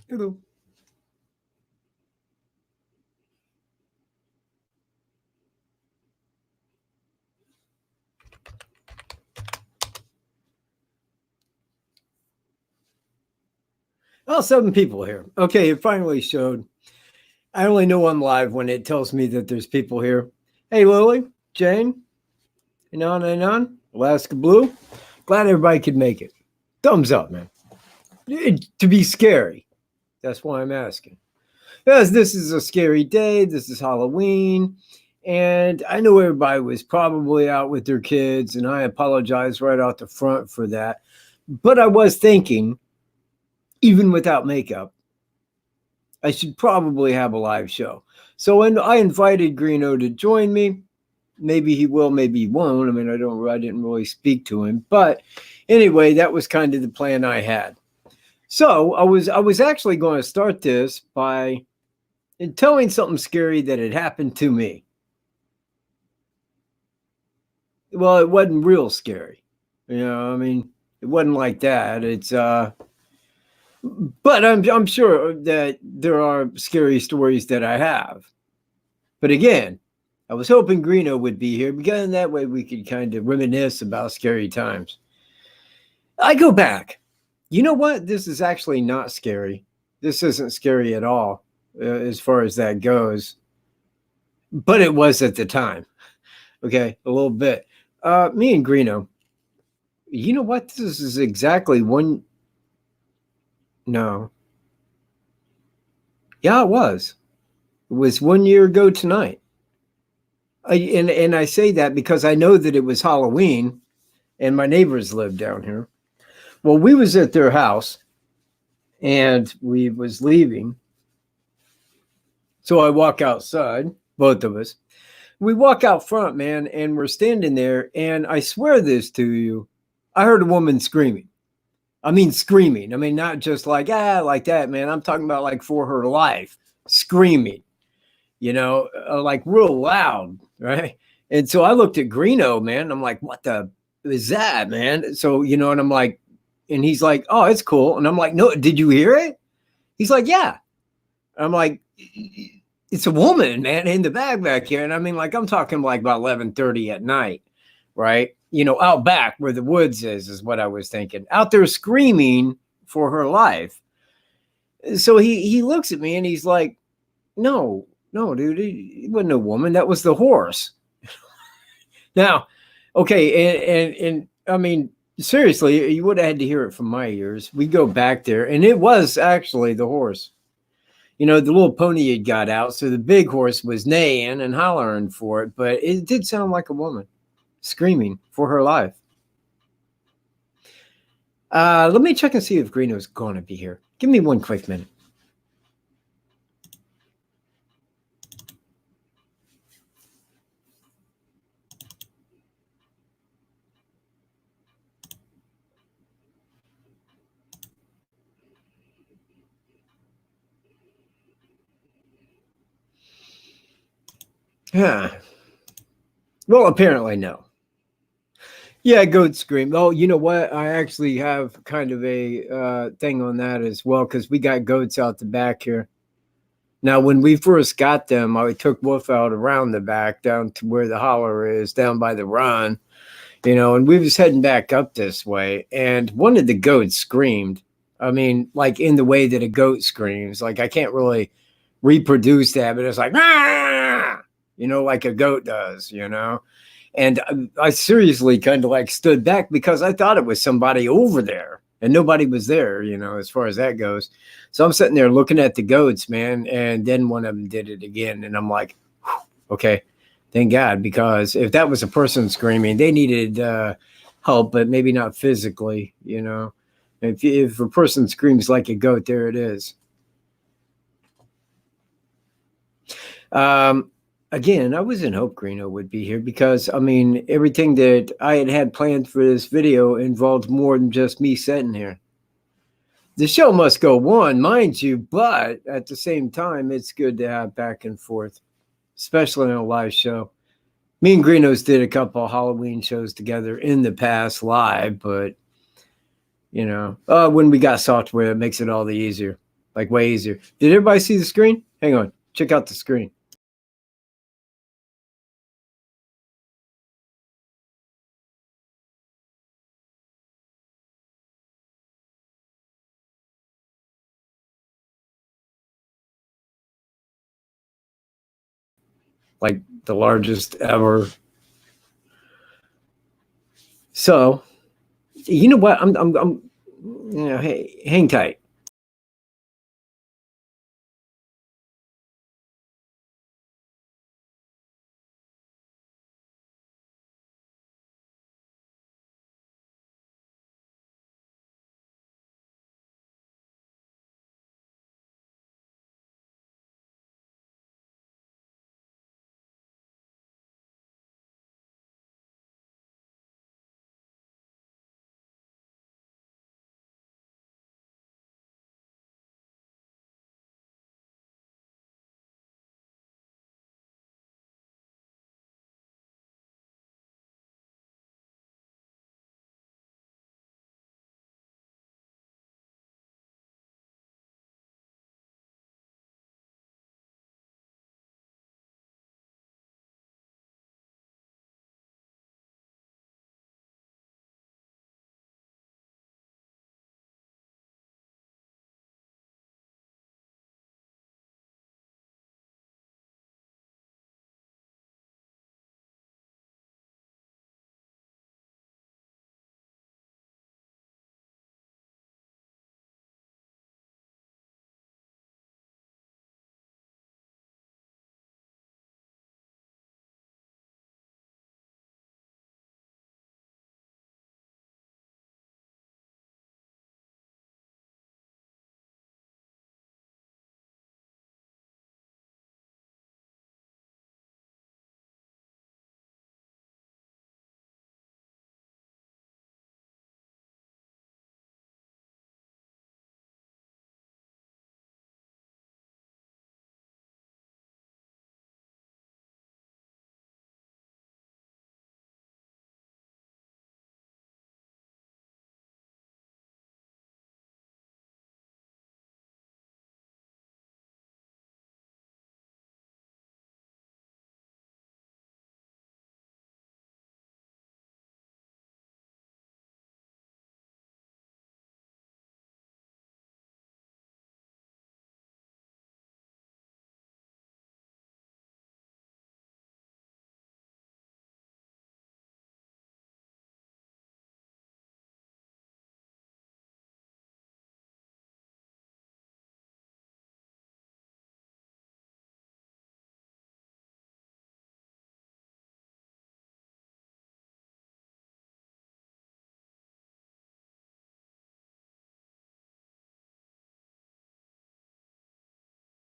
Hello. Oh, 7 people here. Okay, it finally showed. I only know I'm live when it tells me that there's people here. Hey, Lily, Jane, Anon, Alaska Blue. Glad everybody could make it. Thumbs up, man. To be scary. That's why I'm asking. Because this is a scary day. This is Halloween. And I know everybody was probably out with their kids, and I apologize right out the front for that. But I was thinking, even without makeup, I should probably have a live show. So I invited Greeno to join me. Maybe he will, maybe he won't. I mean, I didn't really speak to him. But anyway, that was kind of the plan I had. So I was actually going to start this by telling something scary that had happened to me. Well, it wasn't real scary. I mean, it wasn't like that. It's but I'm sure that there are scary stories that I have. But again, I was hoping Greeno would be here because in that way we could kind of reminisce about scary times. I go back. You know what? This is actually not scary. This isn't scary at all as far as that goes. But it was at the time. Okay, a little bit. Me and Greeno. You know what? This is exactly one. No. Yeah, it was. It was 1 year ago tonight. And I say that because I know that it was Halloween and my neighbors lived down here. Well, we was at their house and we was leaving. So I walk outside, both of us. We walk out front, man, and we're standing there. And I swear this to you, I heard a woman screaming. I mean, screaming. I mean, not just like that, man. I'm talking about like for her life, screaming, like real loud, right? And so I looked at Greeno, man. I'm like, what the is that, man? So, and I'm like, and he's like, oh, it's cool. And I'm like, no, did you hear it? He's like, yeah. I'm like, it's a woman, man, in the back here. And I mean, like, I'm talking like about 11:30 at night, right? Out back where the woods is what I was thinking. Out there screaming for her life. So he looks at me and he's like, no, dude, it wasn't a woman. That was the horse. Now, okay, and I mean, seriously, you would have had to hear it from my ears. We go back there, and it was actually the horse. The little pony had got out, so the big horse was neighing and hollering for it, but it did sound like a woman screaming for her life. Let me check and see if Greeno's going to be here. Give me one quick minute. Yeah. Well, apparently no. Yeah, goat scream. Oh, you know what? I actually have kind of a thing on that as well because we got goats out the back here. Now, when we first got them, I took Wolf out around the back down to where the holler is, down by the run, and we was heading back up this way. And one of the goats screamed. I mean, like in the way that a goat screams. Like I can't really reproduce that, but it's like, ah! Like a goat does, And I seriously kind of like stood back because I thought it was somebody over there and nobody was there, as far as that goes. So I'm sitting there looking at the goats, man. And then one of them did it again. And I'm like, okay, thank God, because if that was a person screaming, they needed help, but maybe not physically, If a person screams like a goat, there it is. Again, I was in hope Greeno would be here because, I mean, everything that I had planned for this video involved more than just me sitting here. The show must go on, mind you, but at the same time, it's good to have back and forth, especially on a live show. Me and Greeno's did a couple of Halloween shows together in the past live, but, when we got software, it makes it all the easier. Like way easier. Did everybody see the screen? Hang on. Check out the screen. Like the largest ever. So, you know what? I'm you know, hey, hang tight.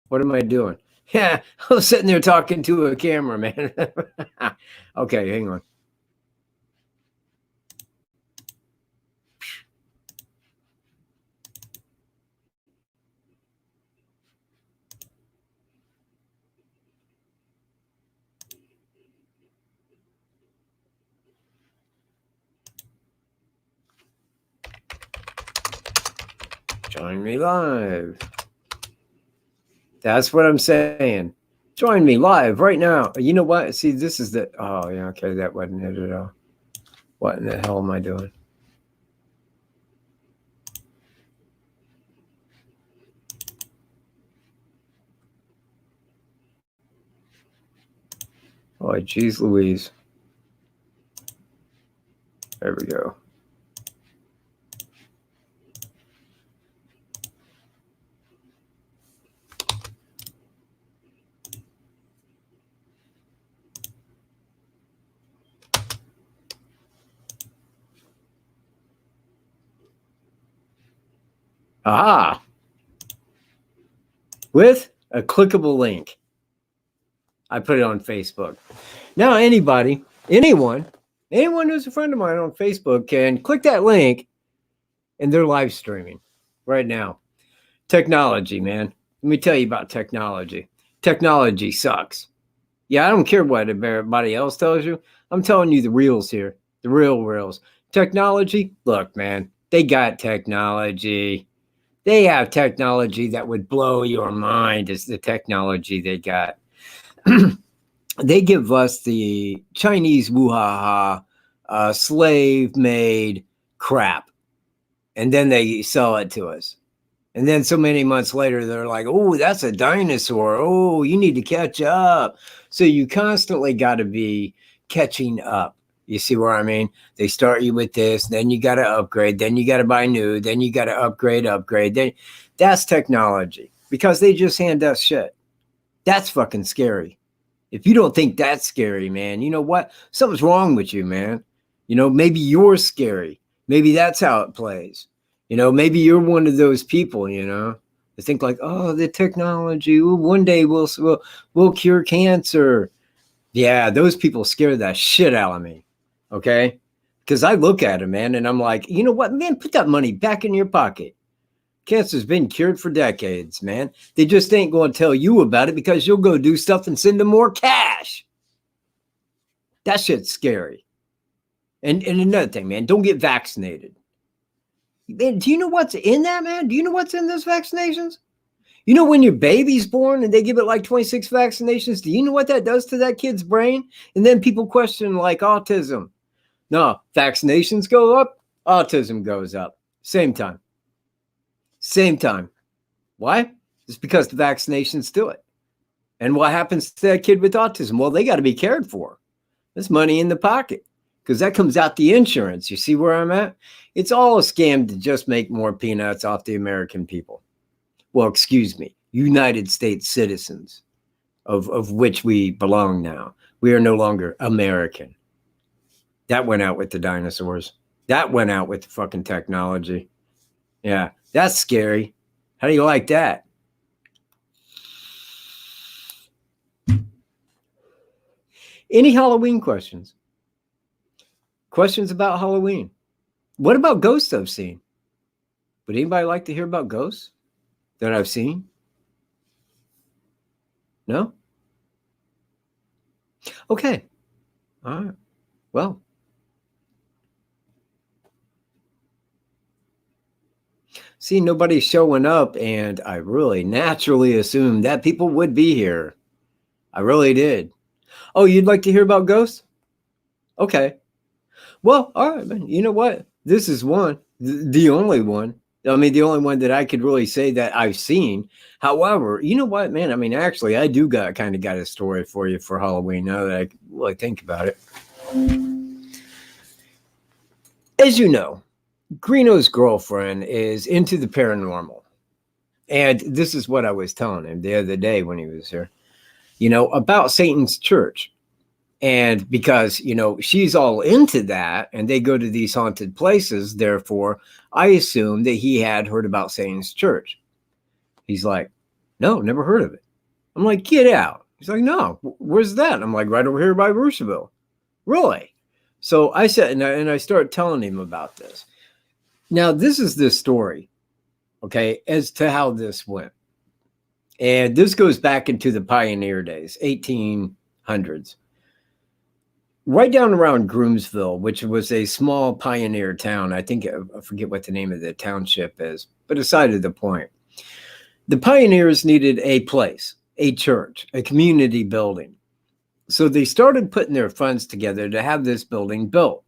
What am I doing? Yeah, I was sitting there talking to a camera, man. Okay, hang on. Join me live. That's what I'm saying. Join me live right now. You know what? See, this is the. Oh, yeah. Okay, that wasn't it at all. What in the hell am I doing? Oh, geez Louise. There we go. Ah, with a clickable link. I put it on Facebook. Now, anyone who's a friend of mine on Facebook can click that link and they're live streaming right now. Technology, man. Let me tell you about technology. Technology sucks. Yeah, I don't care what everybody else tells you. I'm telling you the reals here, the real reals. Technology, look, man, they got technology. They have technology that would blow your mind. Is the technology they got. They give us the Chinese woo-ha-ha slave-made crap, and then they sell it to us. And then so many months later, they're like, oh, that's a dinosaur. Oh, you need to catch up. So you constantly got to be catching up. You see what I mean? They start you with this, then you got to upgrade, then you got to buy new, then you got to upgrade. Then that's technology because they just hand us shit. That's fucking scary. If you don't think that's scary, man, you know what? Something's wrong with you, man. You know, maybe you're scary. Maybe that's how it plays. You know, maybe you're one of those people, you know, that think like, oh, the technology, one day we'll cure cancer. Yeah, those people scare the shit out of me. Okay? Because I look at them, man, and I'm like, you know what, man, put that money back in your pocket. Cancer's been cured for decades, man. They just ain't going to tell you about it because you'll go do stuff and send them more cash. That shit's scary. And another thing, man, don't get vaccinated. Man, do you know what's in that, man? Do you know what's in those vaccinations? You know when your baby's born and they give it like 26 vaccinations, do you know what that does to that kid's brain? And then people question like autism. No, vaccinations go up, autism goes up. Same time. Same time. Why? It's because the vaccinations do it. And what happens to that kid with autism? Well, they got to be cared for. There's money in the pocket because that comes out the insurance. You see where I'm at? It's all a scam to just make more peanuts off the American people. Well, excuse me, United States citizens, of which we belong now. We are no longer American. That went out with the dinosaurs. That went out with the fucking technology. Yeah, that's scary. How do you like that? Any Halloween questions? Questions about Halloween? What about ghosts I've seen? Would anybody like to hear about ghosts that I've seen? No? Okay. All right. Well. See, nobody's showing up, and I really naturally assumed that people would be here. I really did. Oh, you'd like to hear about ghosts? Okay. Well, all right, man. You know what? This is one, the only one. I mean, the only one that I could really say that I've seen. However, you know what, man? I mean, actually, I do got a story for you for Halloween now that I really think about it. As you know, Greeno's girlfriend is into the paranormal. And this is what I was telling him the other day when he was here, you know, about Satan's church. And because, you know, she's all into that and they go to these haunted places, therefore, I assume that he had heard about Satan's church. He's like, no, never heard of it. I'm like, get out. He's like, no, where's that? I'm like, right over here by Bruceville. Really? So I said, and I started telling him about this. Now, this is the story, okay, as to how this went. And this goes back into the pioneer days, 1800s. Right down around Groomsville, which was a small pioneer town. I think I forget what the name of the township is, but aside of the point, the pioneers needed a place, a church, a community building. So they started putting their funds together to have this building built.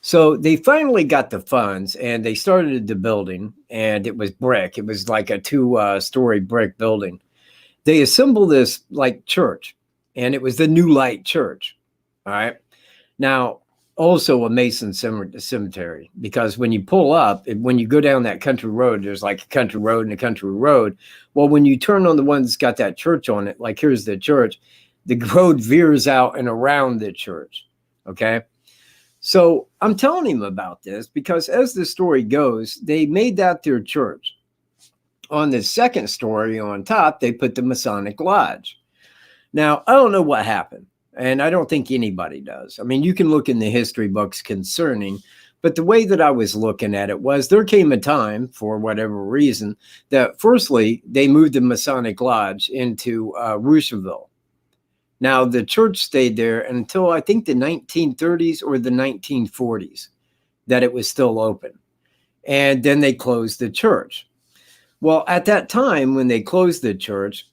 So they finally got the funds and they started the building, and it was brick. It was like a 2-story brick building. They assembled this like church, and it was the New Light Church. All right. Now, also a Mason cemetery, because when you pull up, when you go down that country road, there's like a country road and a country road. Well, when you turn on the one that's got that church on it, like here's the church, the road veers out and around the church. Okay. So I'm telling him about this because as the story goes, they made that their church. On the second story on top, they put the Masonic Lodge. Now, I don't know what happened. And I don't think anybody does. I mean, you can look in the history books concerning, but the way that I was looking at it was there came a time, for whatever reason, that firstly, they moved the Masonic Lodge into Rocheville. Now, the church stayed there until I think the 1930s or the 1940s, that it was still open. And then they closed the church. Well, at that time when they closed the church,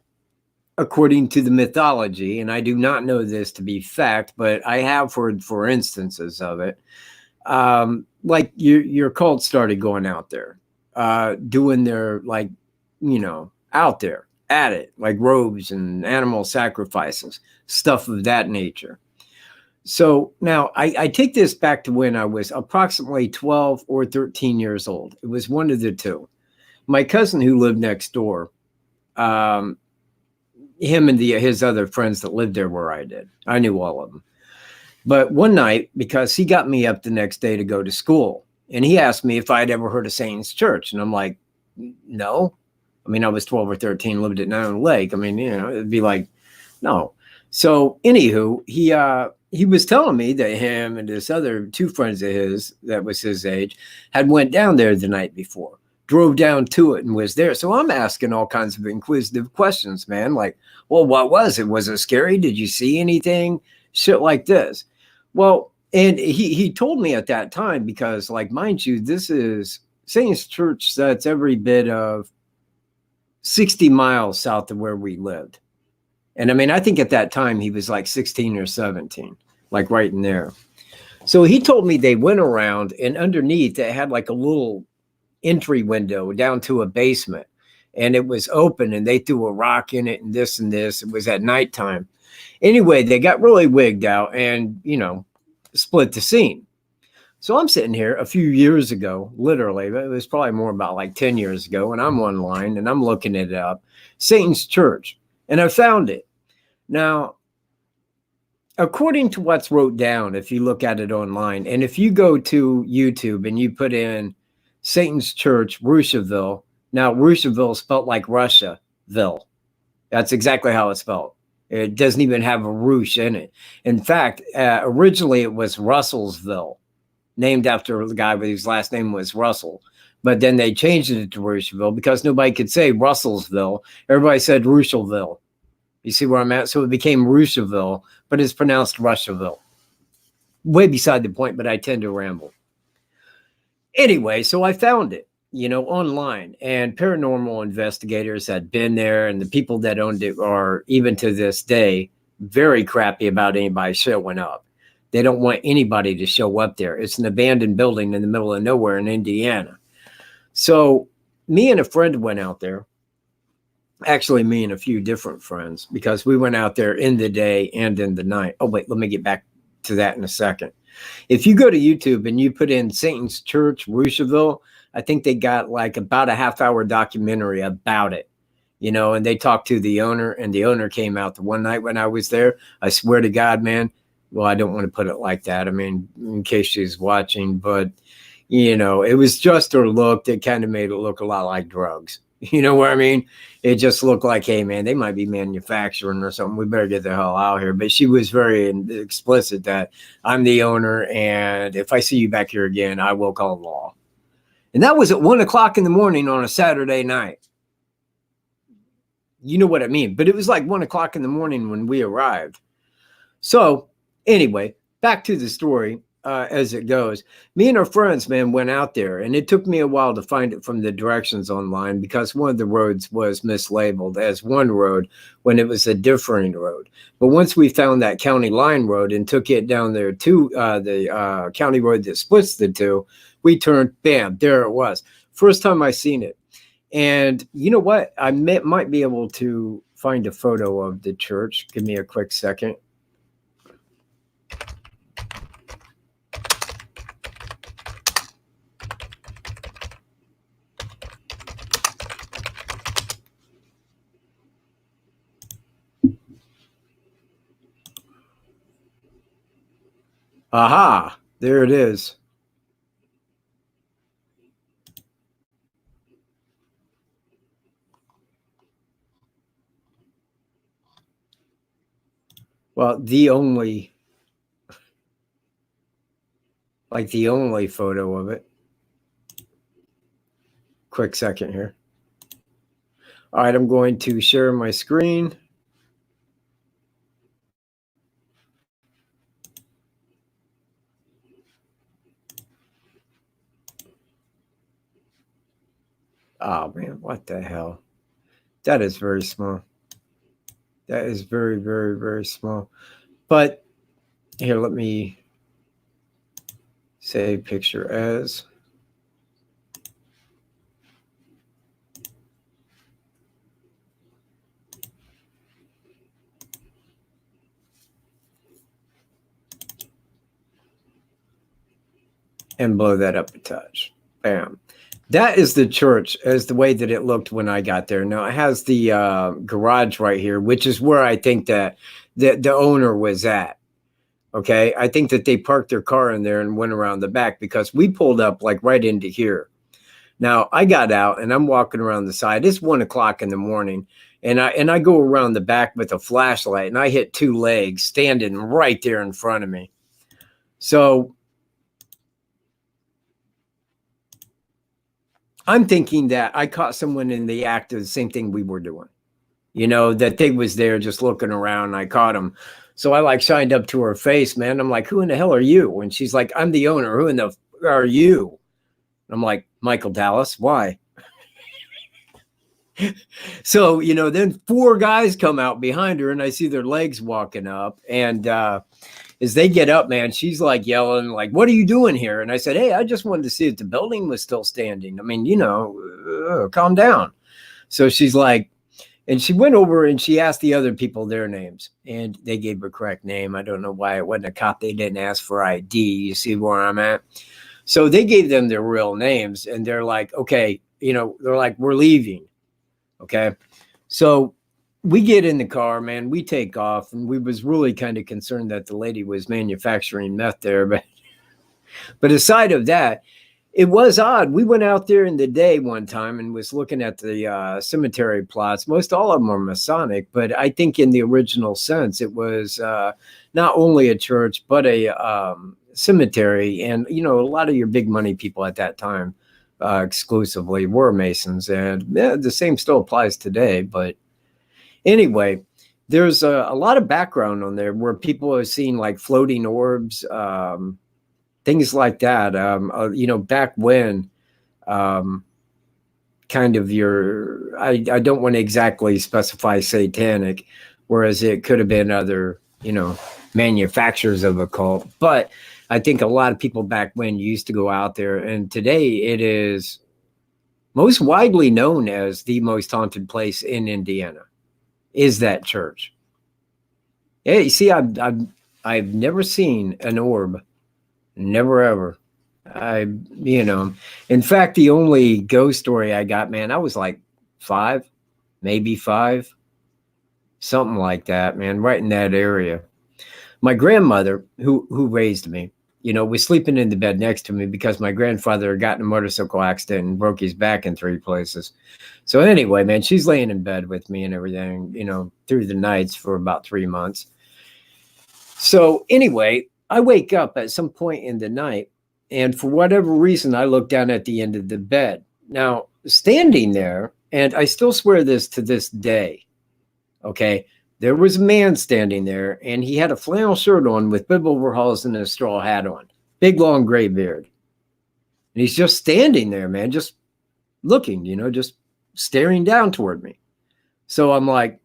according to the mythology, and I do not know this to be fact, but I have heard for instances of it, like your cult started going out there, doing their, like, out there at it, like robes and animal sacrifices, stuff of that nature. So now I take this back to when I was approximately 12 or 13 years old. It was one of the two. My cousin who lived next door, um, him and his other friends that lived there where I did, I knew all of them. But one night, because he got me up the next day to go to school, and he asked me if I'd ever heard of Satan's Church. And I'm like, no. I mean, I was 12 or 13, lived at Nine Lake. I mean, it'd be like, no. So anywho, he was telling me that him and this other two friends of his that was his age had went down there the night before, drove down to it and was there. So I'm asking all kinds of inquisitive questions, man. Like, well, what was it? Was it scary? Did you see anything? Shit like this. Well, and he told me at that time, because, like, mind you, this is Satan's Church that's every bit of 60 miles south of where we lived. And I mean, I think at that time he was like 16 or 17, like right in there. So he told me they went around, and underneath it had like a little entry window down to a basement, and it was open, and they threw a rock in it and this and this. It was at nighttime. Anyway, they got really wigged out and, split the scene. So I'm sitting here a few years ago, literally, it was probably more about like 10 years ago, and I'm online and I'm looking it up, Satan's Church, and I found it. Now, according to what's wrote down, if you look at it online, and if you go to YouTube and you put in Satan's Church, Russiaville, now Russiaville is spelled like Russiaville. That's exactly how it's spelled. It doesn't even have a Rouge in it. In fact, originally it was Russellsville, named after the guy whose last name was Russell. But then they changed it to Russiaville because nobody could say Russellsville. Everybody said Russiaville. You see where I'm at? So it became Russiaville, but it's pronounced Russiaville. Way beside the point, but I tend to ramble. Anyway, so I found it, online, and paranormal investigators had been there, and the people that owned it are, even to this day, very crappy about anybody showing up. They don't want anybody to show up there. It's an abandoned building in the middle of nowhere in Indiana. So me and a friend went out there. Actually, me and a few different friends, because we went out there in the day and in the night. Oh, wait, let me get back to that in a second. If you go to YouTube and you put in Satan's Church, Russiaville, I think they got like about a half-hour documentary about it, and they talked to the owner, and the owner came out the one night when I was there. I swear to God, man. Well, I don't want to put it like that. I mean, in case she's watching, but, it was just her look that kind of made it look a lot like drugs. You know what I mean? It just looked like, hey, man, they might be manufacturing or something. We better get the hell out of here. But she was very explicit that I'm the owner, and if I see you back here again, I will call the law. And that was at 1 o'clock in the morning on a Saturday night. You know what I mean? But it was like 1 o'clock in the morning when we arrived. So anyway, back to the story. As it goes, me and our friends, man, went out there, and it took me a while to find it from the directions online, because one of the roads was mislabeled as one road when it was a differing road. But once we found that county line road and took it down there to the county road that splits the two, we turned, bam, there it was. First time I seen it. And you know what? I might be able to find a photo of the church. Give me a quick second. Aha, there it is. Well, the only photo of it. Quick second here. All right, I'm going to share my screen. Oh man, what the hell? That is very small. That is very, very, very small. But here, let me save picture as. And blow that up a touch. Bam. That is the church as the way that it looked when I got there. Now it has the garage right here, which is where I think that the owner was at. Okay. I think that they parked their car in there and went around the back because we pulled up like right into here. Now I got out and I'm walking around the side. It's 1 o'clock in the morning. And I go around the back with a flashlight and I hit two legs standing right there in front of me. So I'm thinking that I caught someone in the act of the same thing we were doing. You know, that they was there just looking around. And I caught him. So I like shined up to her face, man. I'm like, who in the hell are you? And she's like, I'm the owner. Who in the are you? I'm like, Michael Dallas. Why? So, you know, then 4 guys come out behind her and I see their legs walking up. And as they get up, man, she's like yelling, like, what are you doing here? And I said, hey, I just wanted to see if the building was still standing. I mean, you know, calm down. So she's like, and she went over and she asked the other people their names and they gave her correct name. I don't know why it wasn't a cop. They didn't ask for ID. You see where I'm at? So they gave them their real names and they're like, okay, you know, they're like, we're leaving. Okay. So we get in the car, man, we take off and we was really kind of concerned that the lady was manufacturing meth there. But aside of that, it was odd. We went out there in the day one time and was looking at the cemetery plots. Most all of them are Masonic, but I think in the original sense, it was not only a church, but a cemetery. And, you know, a lot of your big money people at that time exclusively were Masons. And yeah, the same still applies today. But anyway, there's a lot of background on there where people have seen like floating orbs, things like that. You know, back when kind of I don't want to exactly specify satanic, whereas it could have been other, you know, manufacturers of a cult. But I think a lot of people back when used to go out there, and today it is most widely known as the most haunted place in Indiana is that church. Yeah, you see, I've never seen an orb. Never ever. You know, in fact, the only ghost story I got, man, I was like 5, maybe 5, something like that, man, right in that area. My grandmother, who raised me, you know, was sleeping in the bed next to me because my grandfather got in a motorcycle accident and broke his back in 3 places. So anyway, man, she's laying in bed with me and everything, you know, through the nights for about 3 months. So anyway, I wake up at some point in the night, and for whatever reason, I look down at the end of the bed. Now, standing there, and I still swear this to this day, okay, there was a man standing there, and he had a flannel shirt on with bib overalls and a straw hat on, big, long gray beard. And he's just standing there, man, just looking, you know, just staring down toward me. So I'm like,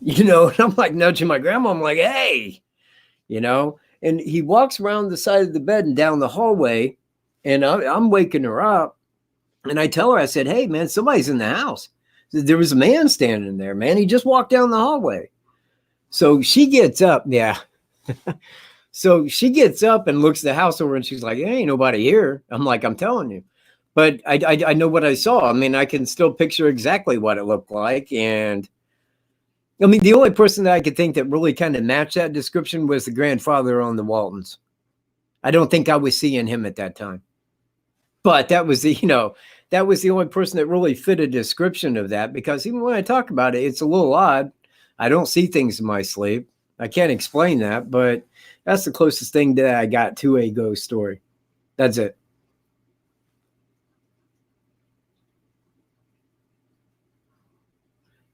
you know, and I'm like nudging my grandma. I'm like, hey, you know, and he walks around the side of the bed and down the hallway, and I'm waking her up. And I tell her, I said, hey, man, somebody's in the house. There was a man standing there, man. He just walked down the hallway. So she gets up. Yeah. So she gets up and looks the house over and she's like, hey, ain't nobody here. I'm like, I'm telling you. But I know what I saw. I mean, I can still picture exactly what it looked like. And I mean, the only person that I could think that really kind of matched that description was the grandfather on the Waltons. I don't think I was seeing him at that time. But that was the, you know, that was the only person that really fit a description of that, because even when I talk about it, it's a little odd. I don't see things in my sleep. I can't explain that, but that's the closest thing that I got to a ghost story. That's it.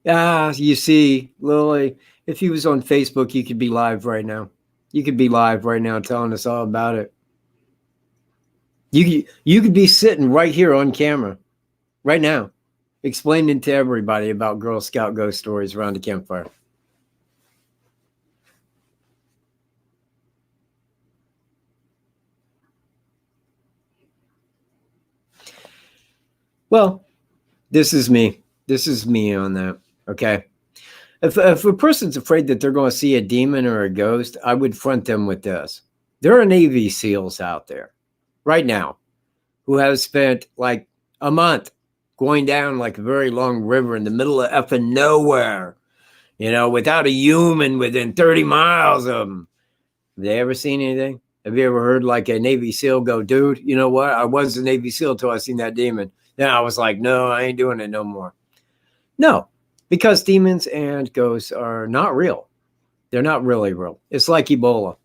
You see, Lily, if he was on Facebook, you could be live right now. You could be live right now telling us all about it. You could be sitting right here on camera. right now, explaining to everybody about Girl Scout ghost stories around the campfire. Well, this is me. This is me on that. Okay. If a person's afraid that they're going to see a demon or a ghost, I would front them with this. There are Navy SEALs out there right now who have spent like a month going down like a very long river in the middle of effing nowhere, without a human within 30 miles of them. Have they ever seen anything? Have you ever heard like a Navy SEAL go, dude, you know what? I was a Navy SEAL until I seen that demon. Then I was like, no, I ain't doing it no more. No, because demons and ghosts are not real. They're not really real. It's like Ebola.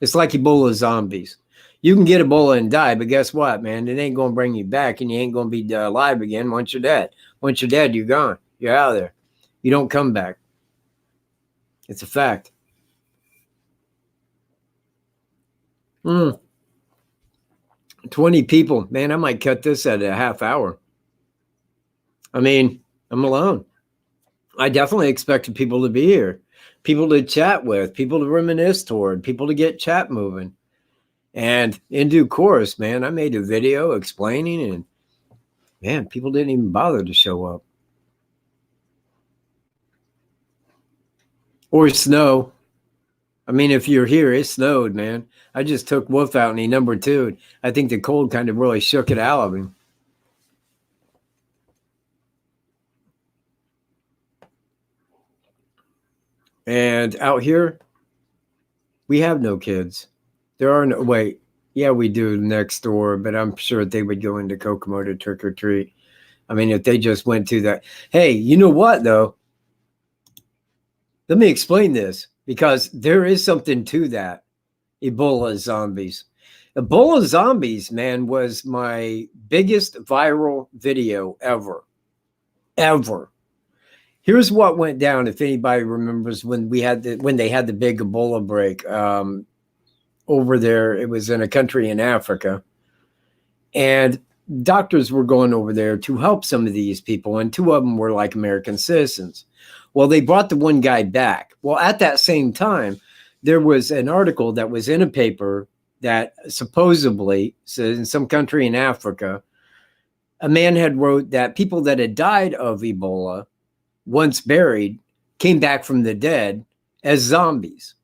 It's like Ebola zombies. You can get Ebola and die, but guess what, man? It ain't going to bring you back, and you ain't going to be alive again once you're dead. Once you're dead, you're gone. You're out of there. You don't come back. It's a fact. 20 people. Man, I might cut this at a half hour. I mean, I'm alone. I definitely expected people to be here, people to chat with, people to reminisce toward, people to get chat moving. And in due course, man, I made a video explaining, and man, people didn't even bother to show up. Or snow. I mean, if you're here, it snowed, man. I just took Wolf out and he number 2. I think the cold kind of really shook it out of him. And out here, we have no kids. There are no, wait, yeah, we do next door, but I'm sure they would go into Kokomo to trick or treat. I mean, if they just went to that. Hey, you know what, though? Let me explain this, because there is something to that. Ebola zombies. Ebola zombies, man, was my biggest viral video ever. Ever. Here's what went down, if anybody remembers, when they had the big Ebola break over there. It was in a country in Africa. And doctors were going over there to help some of these people, and 2 of them were like American citizens. Well, they brought the one guy back. Well, at that same time, there was an article that was in a paper that supposedly said in some country in Africa, a man had wrote that people that had died of Ebola, once buried, came back from the dead as zombies.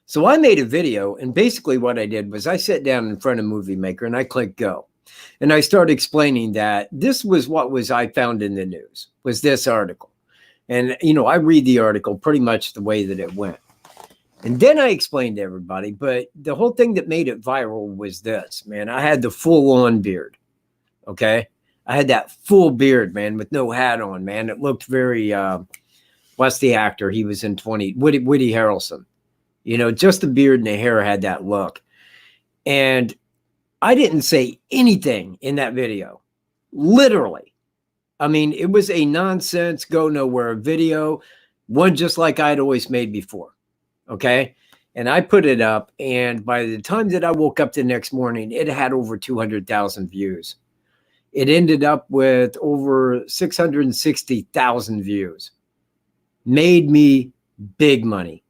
So I made a video, and basically what I did was I sat down in front of Movie Maker and I clicked go. And I started explaining that this was what I found in the news, was this article. And, I read the article pretty much the way that it went. And then I explained to everybody, but the whole thing that made it viral was this, man. I had the full-on beard, okay? I had that full beard, man, with no hat on, man. It looked very, what's the actor? He was in Woody Harrelson. Just the beard and the hair had that look. And I didn't say anything in that video, literally. I mean, it was a nonsense, go nowhere video, one just like I'd always made before, okay? And I put it up, and by the time that I woke up the next morning, it had over 200,000 views. It ended up with over 660,000 views. Made me big money.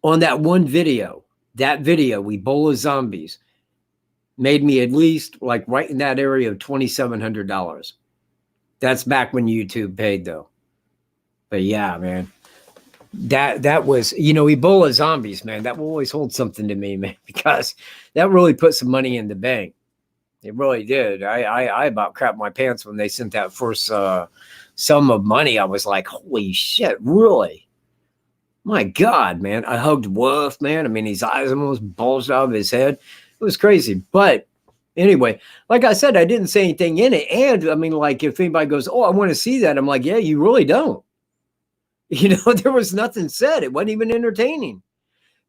On that one video, Ebola Zombies, made me at least, like right in that area, of $2,700. That's back when YouTube paid, though. But yeah, man, that was, Ebola Zombies, man, that will always hold something to me, man, because that really put some money in the bank. It really did. I about crapped my pants when they sent that first sum of money. I was like, holy shit, really? My God, man. I hugged Wolf, man. I mean, his eyes almost bulged out of his head. It was crazy. But anyway, like I said, I didn't say anything in it. And I mean, like, if anybody goes, oh, I want to see that, I'm like, yeah, you really don't. There was nothing said. It wasn't even entertaining.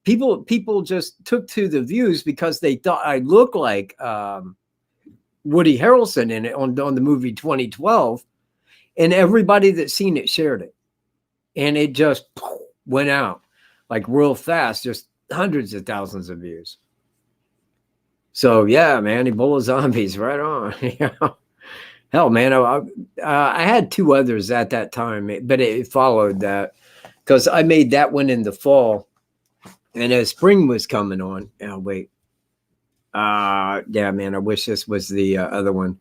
People just took to the views because they thought I looked like Woody Harrelson in it on the movie 2012. And everybody that seen it shared it. And it just went out like real fast, just hundreds of thousands of views. So yeah, man, Ebola Zombies, right on. Hell, man, I had two others at that time, but it followed that because I made that one in the fall, and as spring was coming on. Oh wait, yeah, man, I wish this was the other one,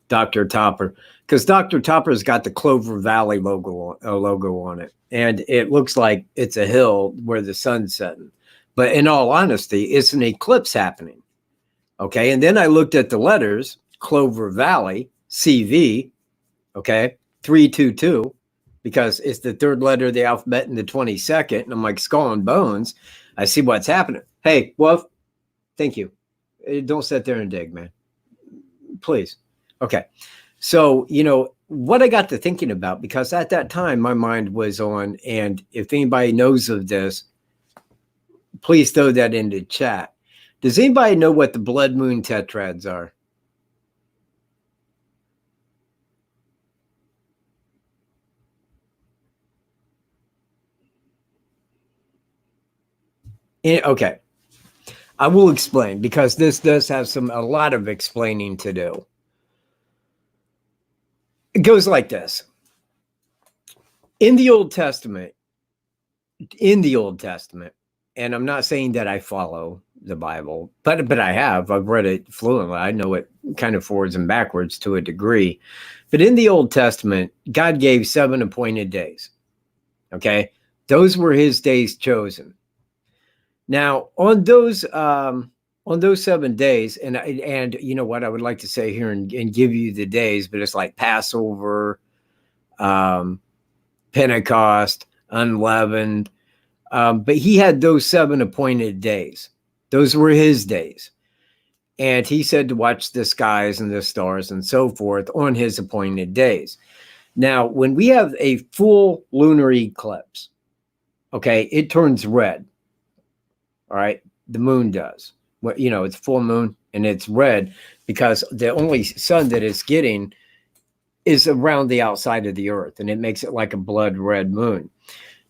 Dr. Topper, because Dr. Topper's got the Clover Valley logo on it, and it looks like it's a hill where the sun's setting. But in all honesty, it's an eclipse happening. Okay, and then I looked at the letters, Clover Valley, CV, okay, 322, because it's the third letter of the alphabet and the 22nd. And I'm like, skull and bones. I see what's happening. Hey, Wolf, thank you. Don't sit there and dig, man. Please. Okay. So, what I got to thinking about, because at that time my mind was on, and if anybody knows of this, please throw that into chat. Does anybody know what the blood moon tetrads are? Okay. I will explain, because this does have a lot of explaining to do. It goes like this. In the Old Testament, and I'm not saying that I follow the Bible, but I've read it fluently. I know it kind of forwards and backwards to a degree. But in the Old Testament, God gave 7 appointed days. Okay, those were his days chosen. Now, on those 7 days, and you know what I would like to say here and give you the days, but it's like Passover, Pentecost, unleavened. But he had those 7 appointed days. Those were his days. And he said to watch the skies and the stars and so forth on his appointed days. Now, when we have a full lunar eclipse, okay, it turns red. All right, the moon does. Well, it's full moon and it's red because the only sun that it's getting is around the outside of the earth, and it makes it like a blood red moon.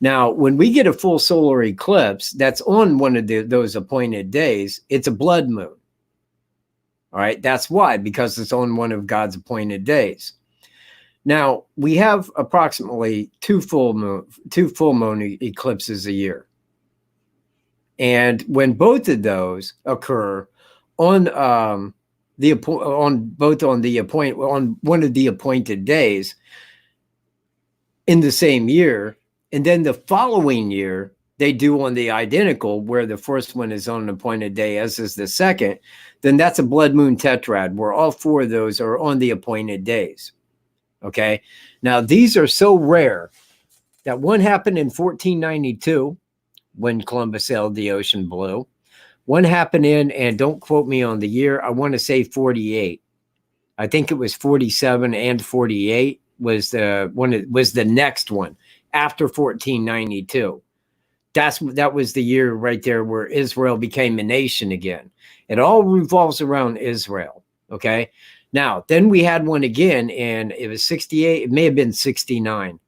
Now, when we get a full solar eclipse that's on one of those appointed days, it's a blood moon. All right, that's why, because it's on one of God's appointed days. Now, we have approximately two full moon eclipses a year. And when both of those occur on one of the appointed days in the same year, and then the following year they do on the identical, where the first one is on an appointed day, as is the second, then that's a blood moon tetrad, where all 4 of those are on the appointed days. Okay. Now, these are so rare that one happened in 1492 when Columbus sailed the ocean blue. One happened and don't quote me on the year, I want to say 48. I think it was 47 and 48 was the next one after 1492. That was the year right there where Israel became a nation again. It all revolves around Israel. Okay. Now, then we had one again, and it was 68. It may have been 69. I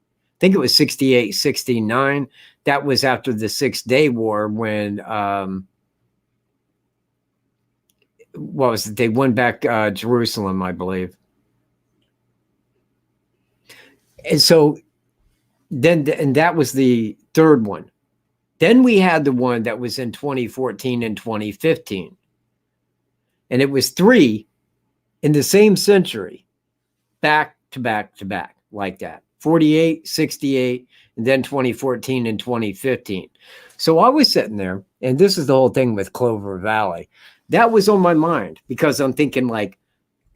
think it was 68, 69. That was after the 6-Day War, when what was it? They won back Jerusalem, I believe. And so then, and that was the third one. Then we had the one that was in 2014 and 2015. And it was 3 in the same century, back to back to back, like that. 48, 68, and then 2014 and 2015. So I was sitting there, and this is the whole thing with Clover Valley. That was on my mind, because I'm thinking like,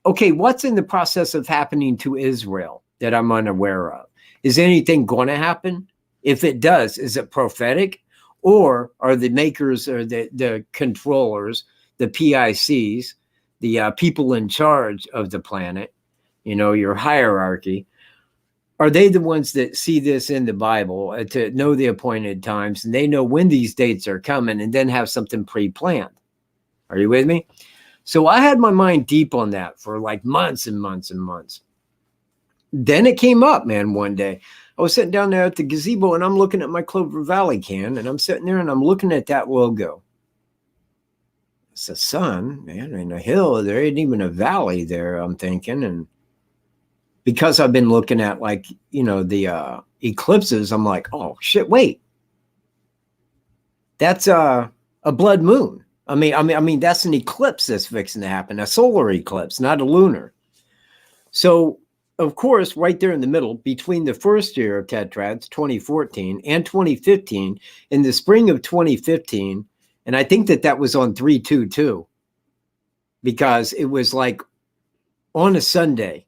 okay, what's in the process of happening to Israel that I'm unaware of? Is anything going to happen? If it does, is it prophetic? Or are the makers or the controllers, the PICs, the people in charge of the planet, your hierarchy, are they the ones that see this in the Bible to know the appointed times, and they know when these dates are coming, and then have something pre-planned? Are you with me? So I had my mind deep on that for like months and months and months. Then it came up, man, one day. I was sitting down there at the gazebo, and I'm looking at my Clover Valley can, and I'm sitting there and I'm looking at that logo. It's a sun, man, and a hill. There ain't even a valley there, I'm thinking. And because I've been looking at like, the eclipses, I'm like, oh shit, wait. That's a blood moon. I mean, that's an eclipse that's fixing to happen, a solar eclipse, not a lunar. So, of course, right there in the middle, between the first year of tetrads, 2014, and 2015, in the spring of 2015, and I think that was on 3/22, because it was like on a Sunday.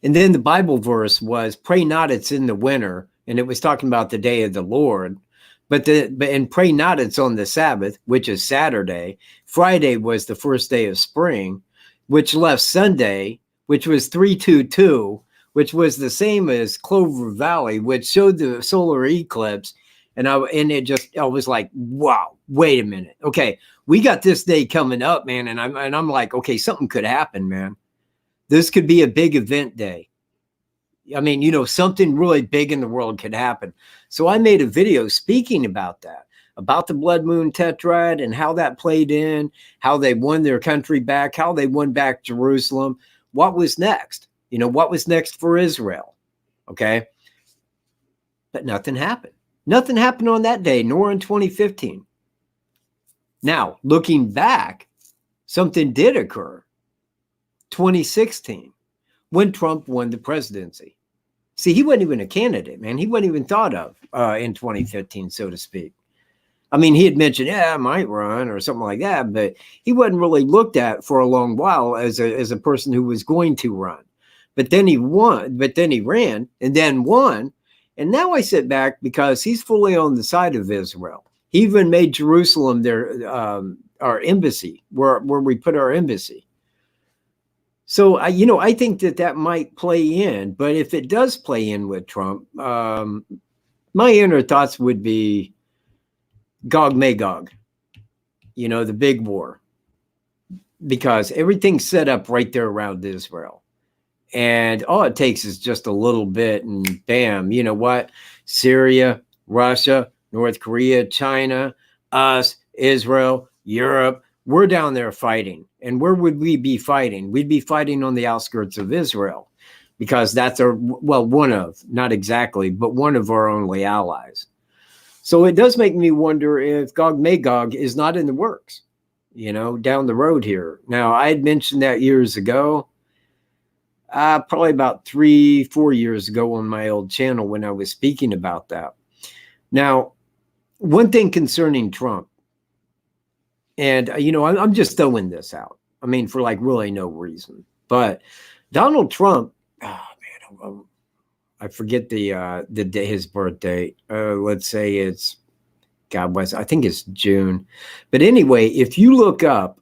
And then the Bible verse was, pray not it's in the winter, and it was talking about the day of the Lord. And pray not it's on the Sabbath, which is Saturday. Friday was the first day of spring, which left Sunday, which was 3/22, which was the same as Clover Valley, which showed the solar eclipse. And I was like, wow, wait a minute. Okay, we got this day coming up, man. And I'm like, okay, something could happen, man. This could be a big event day. I mean, something really big in the world could happen. So I made a video speaking about that, about the blood moon tetrad and how that played in, how they won their country back, how they won back Jerusalem. What was next? What was next for Israel? Okay. But nothing happened. Nothing happened on that day, nor in 2015. Now, looking back, something did occur. 2016, when Trump won the presidency. See, he wasn't even a candidate, man. He wasn't even thought of in 2015, so to speak. I mean, he had mentioned, yeah, I might run or something like that, but he wasn't really looked at for a long while as a person who was going to run. But then he won, but then he ran and then won. And now I sit back because he's fully on the side of Israel. He even made Jerusalem our embassy, where we put our embassy. So, I think that might play in. But if it does play in with Trump, my inner thoughts would be Gog Magog, the big war, because everything's set up right there around Israel. And all it takes is just a little bit and bam, you know what? Syria, Russia, North Korea, China, us, Israel, Europe, we're down there fighting. And where would we be fighting? We'd be fighting on the outskirts of Israel, because that's one of, not exactly, but one of our only allies. So it does make me wonder if Gog Magog is not in the works, down the road here. Now, I had mentioned that years ago, probably about 3-4 years ago on my old channel when I was speaking about that. Now, one thing concerning Trump, and, I'm just throwing this out. I mean, for like really no reason. But Donald Trump, oh man, I forget the day, his birthday. Let's say it's, I think it's June. But anyway, if you look up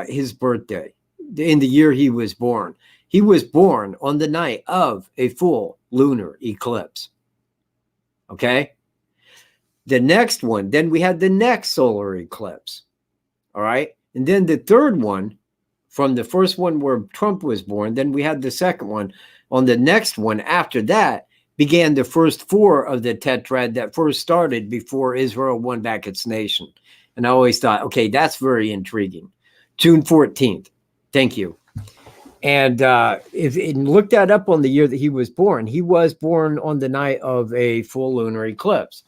his birthday in the year he was born on the night of a full lunar eclipse. Okay. The next one, then we had the next solar eclipse. All right. And then the third one, from the first one where Trump was born, then we had the second one. On the next one after that began the first 4 of the tetrad that first started before Israel won back its nation. And I always thought, okay, that's very intriguing. June 14th. Thank you. And if look that up on the year that he was born on the night of a full lunar eclipse.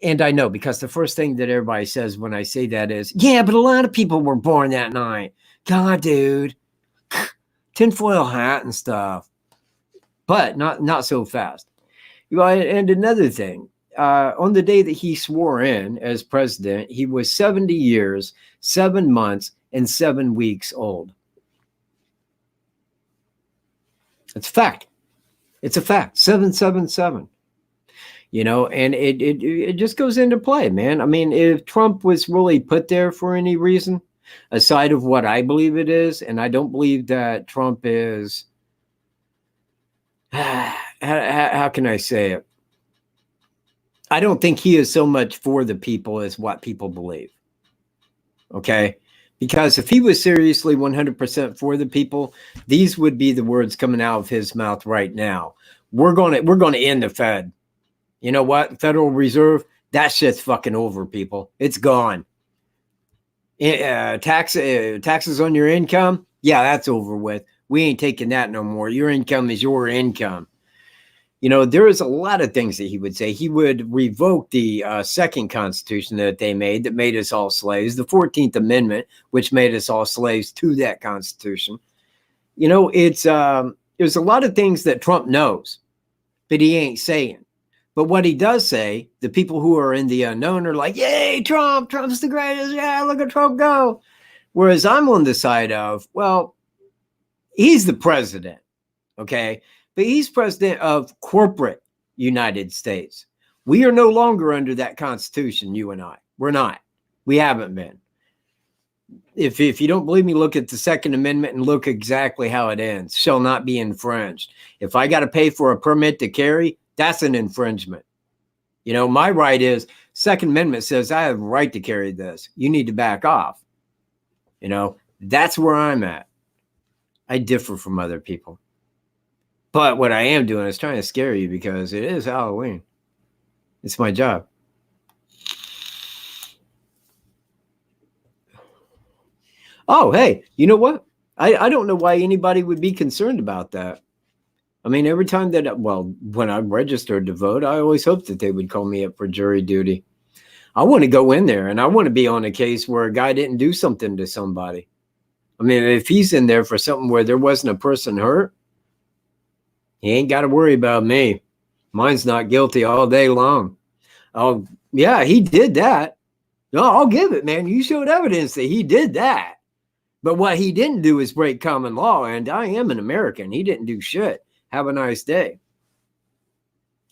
And I know, because the first thing that everybody says when I say that is, yeah, but a lot of people were born that night. God, dude, tinfoil hat and stuff, but not so fast. And another thing, on the day that he swore in as president, he was 70 years, 7 months, and 7 weeks old. It's a fact. It's a fact. 777. And it just goes into play, man. I mean, if Trump was really put there for any reason, aside of what I believe it is, and I don't believe that Trump is, how can I say it? I don't think he is so much for the people as what people believe. Okay? Because if he was seriously 100% for the people, these would be the words coming out of his mouth right now. We're going to end the Fed. You know what? Federal Reserve, that shit's fucking over, people. It's gone. Taxes on your income, yeah, that's over with. We ain't taking that no more. Your income is your income. There is a lot of things that he would say. He would revoke the second Constitution that they made that made us all slaves, the 14th Amendment, which made us all slaves to that Constitution. There's a lot of things that Trump knows, but he ain't saying. But what he does say, the people who are in the unknown are like, yay, Trump's the greatest. Yeah, look at Trump go. Whereas I'm on the side of, well, he's the president, okay? But he's president of corporate United States. We are no longer under that Constitution, you and I. We're not. We haven't been. If you don't believe me, look at the Second Amendment and look exactly how it ends. Shall not be infringed. If I got to pay for a permit to carry, that's an infringement. My right is, Second Amendment says I have a right to carry this. You need to back off. That's where I'm at. I differ from other people. But what I am doing is trying to scare you because it is Halloween. It's my job. Oh, hey, you know what? I don't know why anybody would be concerned about that. I mean, every time when I'm registered to vote, I always hoped that they would call me up for jury duty. I want to go in there and I want to be on a case where a guy didn't do something to somebody. I mean, if he's in there for something where there wasn't a person hurt, he ain't got to worry about me. Mine's not guilty all day long. Oh, yeah, he did that. No, I'll give it, man. You showed evidence that he did that. But what he didn't do is break common law, and I am an American. He didn't do shit. Have a nice day.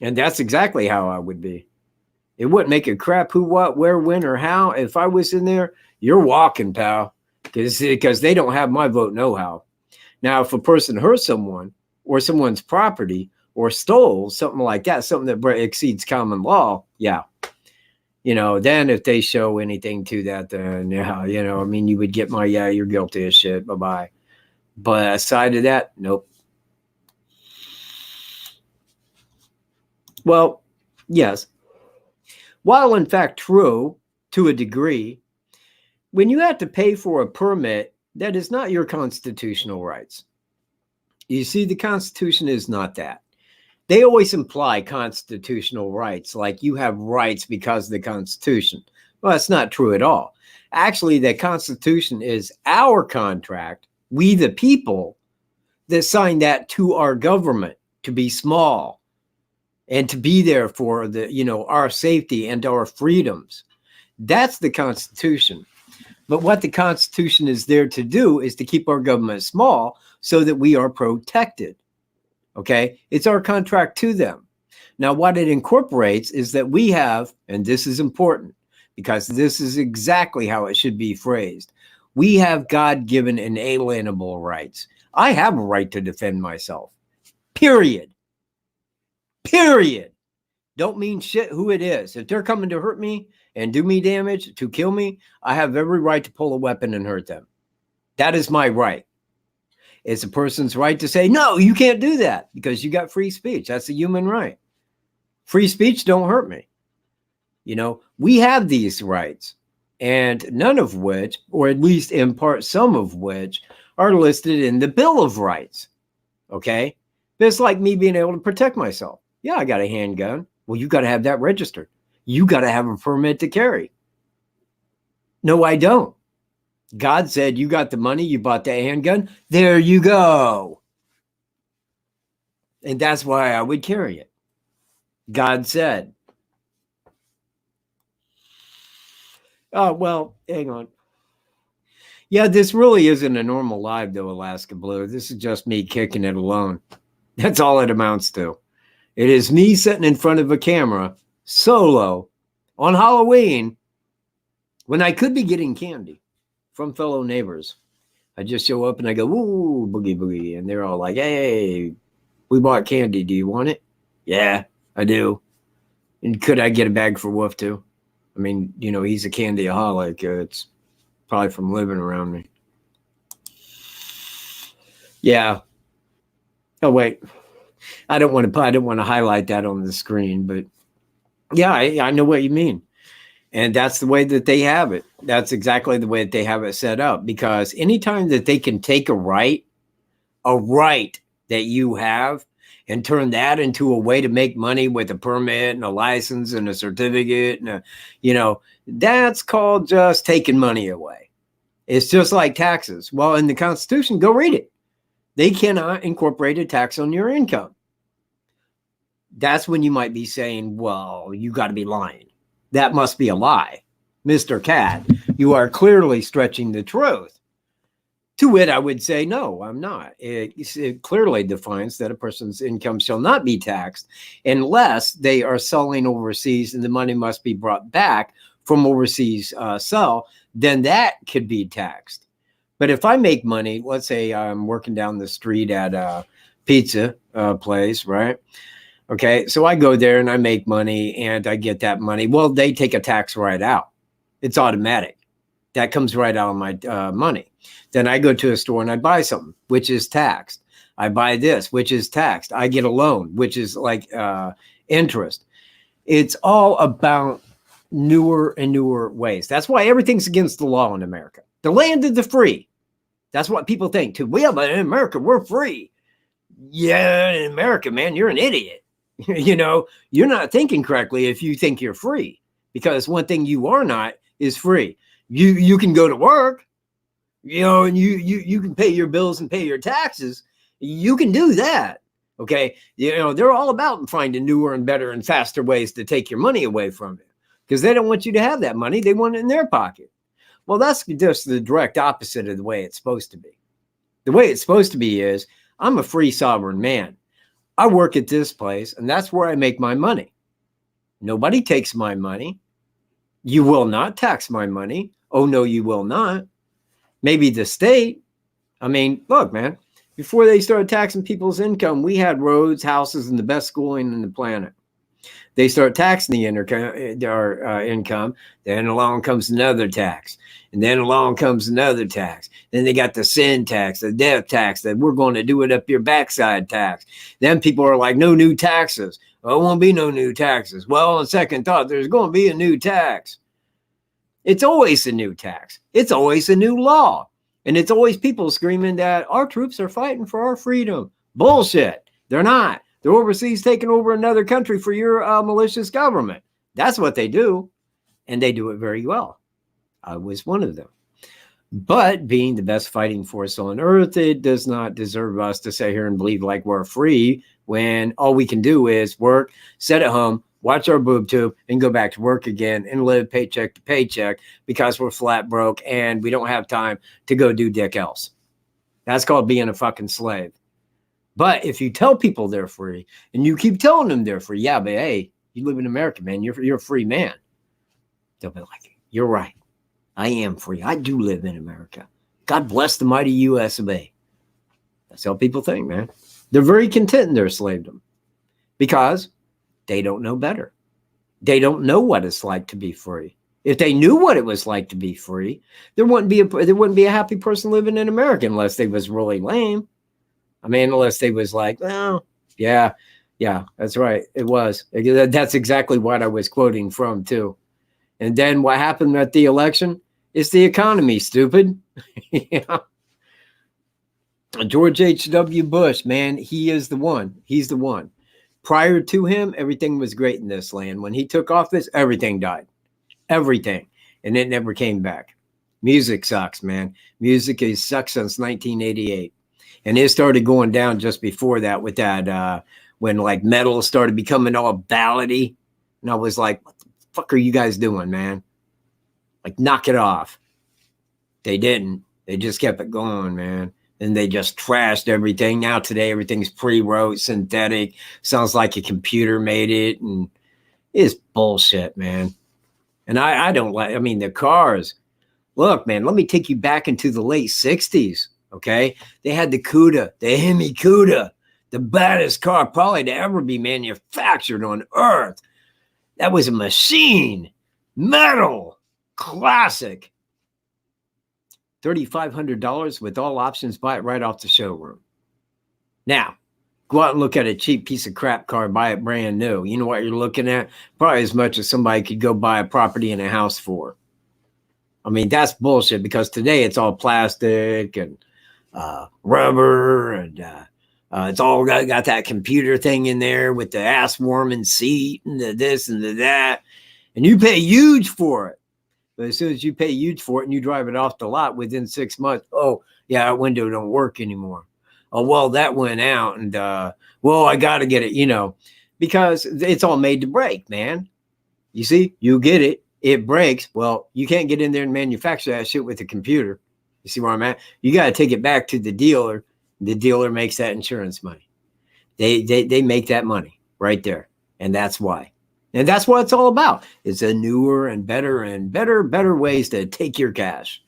And that's exactly how I would be. It wouldn't make a crap who, what, where, when, or how. If I was in there, you're walking, pal, because they don't have my vote know-how. Now, if a person hurt someone or someone's property or stole something like that, something that exceeds common law, yeah. Then if they show anything to that, then, yeah, I mean, you would get my, yeah, you're guilty as shit. Bye-bye. But aside of that, nope. Well, yes. While in fact true to a degree, when you have to pay for a permit, that is not your constitutional rights. You see, the Constitution is not that. They always imply constitutional rights, like you have rights because of the Constitution. Well, that's not true at all. Actually, the Constitution is our contract, we the people, that sign that to our government to be small and to be there for our safety and our freedoms. That's the Constitution. But what the Constitution is there to do is to keep our government small so that we are protected. Okay, it's our contract to them. Now, what it incorporates is that we have, and this is important because this is exactly how it should be phrased. We have God-given inalienable rights. I have a right to defend myself. Period. Period. Don't mean shit who it is. If they're coming to hurt me and do me damage, to kill me, I have every right to pull a weapon and hurt them. That is my right. It's a person's right to say, no, you can't do that because you got free speech. That's a human right. Free speech don't hurt me. We have these rights, and none of which, or at least in part some of which, are listed in the Bill of Rights. Okay? It's like me being able to protect myself. Yeah, I got a handgun. Well, you got to have that registered. You got to have a permit to carry. No, I don't. God said, you got the money, you bought that handgun, there you go. And that's why I would carry it. God said. Oh, well, hang on. Yeah, this really isn't a normal live, though, Alaska Blue. This is just me kicking it alone. That's all it amounts to. It is me sitting in front of a camera, solo, on Halloween, when I could be getting candy from fellow neighbors. I just show up and I go, ooh, boogie, boogie. And they're all like, hey, we bought candy. Do you want it? Yeah, I do. And could I get a bag for Wolf too? I mean, he's a candyaholic. It's probably from living around me. Yeah. Oh, wait. I don't want to highlight that on the screen, but yeah, I know what you mean. And that's the way that they have it. That's exactly the way that they have it set up, because anytime that they can take a right a right that you have and turn that into a way to make money with a permit and a license and a certificate and that's called just taking money away. It's just like taxes. Well, in the Constitution, go read it. They cannot incorporate a tax on your income. That's when you might be saying, well, you got to be lying. That must be a lie. Mr. Cat, you are clearly stretching the truth. To it, I would say, no, I'm not. It clearly defines that a person's income shall not be taxed unless they are selling overseas and the money must be brought back from overseas sell, then that could be taxed. But if I make money, let's say I'm working down the street at a pizza place, right? Okay, so I go there and I make money and I get that money. Well, they take a tax right out. It's automatic. That comes right out of my money. Then I go to a store and I buy something, which is taxed. I buy this, which is taxed. I get a loan, which is like interest. It's all about newer and newer ways. That's why everything's against the law in America. The land of the free. That's what people think too. Well, but in America, we're free. Yeah, in America, man, you're an idiot. You're not thinking correctly if you think you're free, because one thing you are not is free. You can go to work, and you can pay your bills and pay your taxes. You can do that. Okay. They're all about finding newer and better and faster ways to take your money away from you because they don't want you to have that money. They want it in their pocket. Well, that's just the direct opposite of the way it's supposed to be. The way it's supposed to be is I'm a free sovereign man. I work at this place and that's where I make my money. Nobody takes my money. You will not tax my money. Oh, no, you will not. Maybe the state. I mean, look, man, before they started taxing people's income, we had roads, houses, and the best schooling on the planet. They start taxing our income. Then along comes another tax. And then along comes another tax. Then they got the sin tax, the death tax, that we're going to do it up your backside tax. Then people are like, no new taxes. Well, there won't be no new taxes. Well, on second thought, there's going to be a new tax. It's always a new tax. It's always a new law. And it's always people screaming that our troops are fighting for our freedom. Bullshit. They're not. They're overseas taking over another country for your malicious government. That's what they do. And they do it very well. I was one of them. But being the best fighting force on earth, it does not deserve us to sit here and believe like we're free when all we can do is work, sit at home, watch our boob tube, and go back to work again and live paycheck to paycheck because we're flat broke and we don't have time to go do dick else. That's called being a fucking slave. But if you tell people they're free and you keep telling them they're free, yeah, but hey, you live in America, man. You're a free man. They'll be like, you're right. I am free. I do live in America. God bless the mighty US of A. That's how people think, man. They're very content in their slavedom because they don't know better. They don't know what it's like to be free. If they knew what it was like to be free, there wouldn't be a happy person living in America unless they was really lame. I mean, unless they was like, well, yeah, that's right. It was. That's exactly what I was quoting from too. And then what happened at the election? It's the economy, stupid. Yeah. George H.W. Bush, man, he is the one. He's the one. Prior to him, everything was great in this land. When he took office, everything died. Everything. And it never came back. Music sucks, man. Music has sucked since 1988. And it started going down just before that with that, when like metal started becoming all ballady. And I was like, what the fuck are you guys doing, man? Like, knock it off. They didn't. They just kept it going, man. And they just trashed everything. Now today, everything's pre-wrote, synthetic. Sounds like a computer made it. And it's bullshit, man. And I don't like, I mean, the cars. Look, man, let me take you back into the late 60s, okay? They had the Cuda, the Hemi Cuda, the baddest car probably to ever be manufactured on Earth. That was a machine. Metal. Classic. $3,500 with all options. Buy it right off the showroom. Now, go out and look at a cheap piece of crap car. Buy it brand new. You know what you're looking at? Probably as much as somebody could go buy a property and a house for. I mean, that's bullshit because today it's all plastic and rubber, and it's all got that computer thing in there with the ass warming seat and the this and the that, and you pay huge for it. But as soon as you pay huge for it and you drive it off the lot within 6 months, oh yeah, that window don't work anymore. Oh well, that went out, and well, I got to get it, because it's all made to break, man. You see, you get it, it breaks. Well, you can't get in there and manufacture that shit with a computer. You see where I'm at? You got to take it back to the dealer. The dealer makes that insurance money. They make that money right there, and that's why. And that's what it's all about. It's a newer and better ways to take your cash.